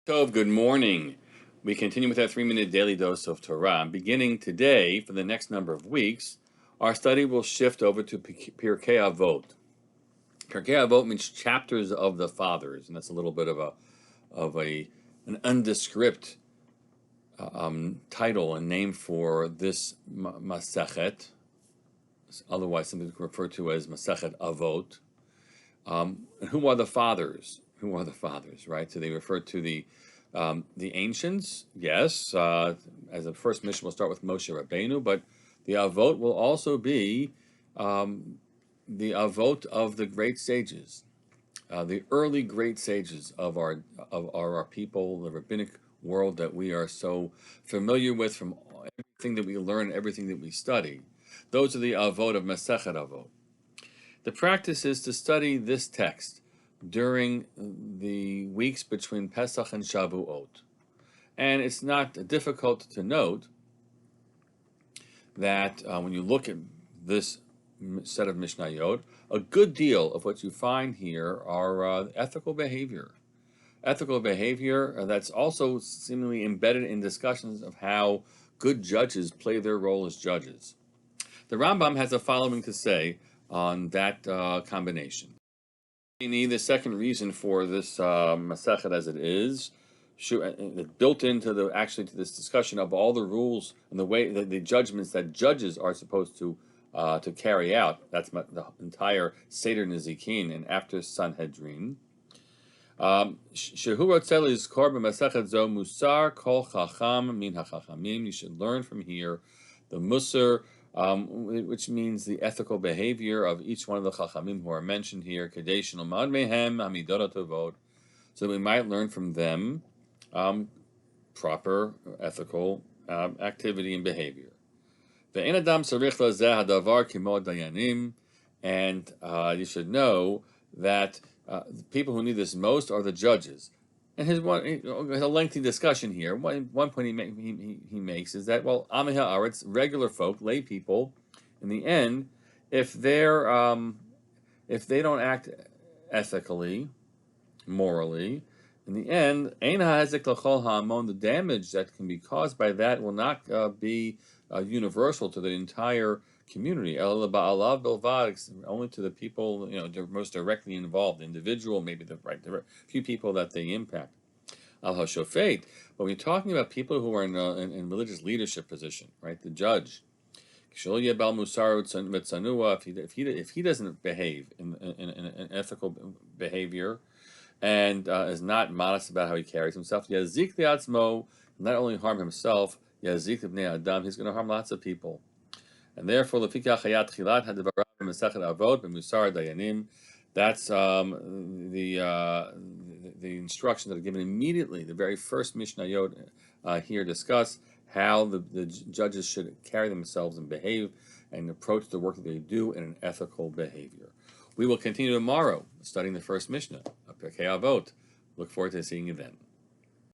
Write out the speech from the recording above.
Tov, good morning. We continue with our 3-minute daily dose of Torah. Beginning today, for the next number of weeks, our study will shift over to Pirkei Avot. Pirkei Avot means chapters of the fathers, and that's a little bit of an undescript title and name for this Masechet, otherwise something referred to as Masechet Avot. And who are the fathers? Who are the fathers, right? So they refer to the ancients, yes. As the first mission, we'll start with Moshe Rabbeinu, but the Avot will also be the Avot of the great sages, the early great sages of our people, the rabbinic world that we are so familiar with from everything that we learn, everything that we study. Those are the Avot of Masechet Avot. The practice is to study this text during the weeks between Pesach and Shavuot. And it's not difficult to note that when you look at this set of Mishnayot, a good deal of what you find here are ethical behavior. Ethical behavior that's also seemingly embedded in discussions of how good judges play their role as judges. The Rambam has the following to say on that combination. The second reason for this Masechet as it is, built into to this discussion of all the rules and the way the judgments that judges are supposed to carry out. That's the entire Seder Nezikin and after Sanhedrin. Shehu rotzeh lizkor b'Masechet zo musar kol chacham min hachachamim. You should learn from here the musar, which means the ethical behavior of each one of the chachamim who are mentioned here, kadesh nilmad mehem hamidot tovot, so that we might learn from them proper ethical activity and behavior. Ve'en adam tzarich lazeh hadavar kimo dayanim, and you should know that the people who need this most are the judges. And his a lengthy discussion here. One point he makes is that, well, Amei Haaretz, regular folk, lay people, in the end, if they don't act ethically, morally, in the end, Ein ha'hezek l'chol ha'amon, the damage that can be caused by that will not be universal to the entire community. Only to the people most directly involved, the individual, maybe the few people that they impact. Al hashofet, but when you're talking about people who are in religious leadership position, right? The judge, if he doesn't behave in an ethical behavior and is not modest about how he carries himself, yazik liatzmo, not only harm himself, yazik bnei adam, he's going to harm lots of people. And therefore, lefikach hayat chilat hadivarav b'Masechet Avot b'musar dayanim. That's the instructions that are given immediately. The very first Mishnayot here discuss how the judges should carry themselves and behave and approach the work that they do in an ethical behavior. We will continue tomorrow studying the first Mishnah of Pirkei Avot. Look forward to seeing you then.